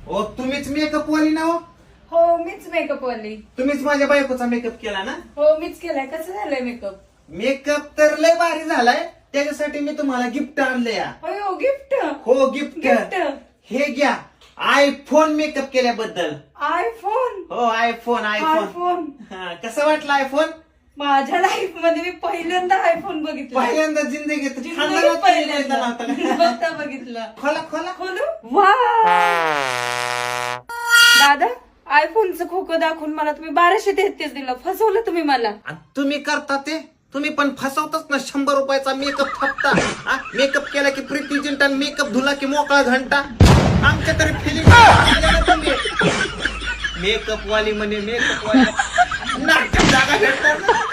ओ तुम्हीच मेकअप वाली ना हो? हो मीच मेकअप वाली. तुम्हीच माझ्या बायकोचा मेकअप केला ना? हो मीच केलाय. कसं झालंय मेकअप? मेकअप तर लय भारी झालाय. त्याच्यासाठी मी तुम्हाला गिफ्ट आणले. हो गिफ्ट. हो गिफ्ट. गिफ्ट. हे घ्या आयफोन मेकअप केल्याबद्दल. आयफोन. हो आयफोन. आयफोन. कसं वाटलं आयफोन? माझ्या लाईफ मध्ये मी पहिल्यांदा आयफोन बघितला. पहिल्यांदा जिंदगीत जिंदगीत पहिल्यांदा बघता बघितलं. खोला खोला. खोलू. वा दादा आयफोनचं खोकं दाखवून मला तुम्ही 1233 दिलं. फसवलं तुम्ही मला. आणि तुम्ही करता ते तुम्ही पण फसवताच ना. 100 रुपयाचा मेकअप थापता. मेकअप केला की प्रीती जिंटा, मेकअप धुला की मोकळा घंटा. आमच्या तरी फिलिंग मेकअप वाली म्हणे मेकअप वाली नाटक जागा भेटतात.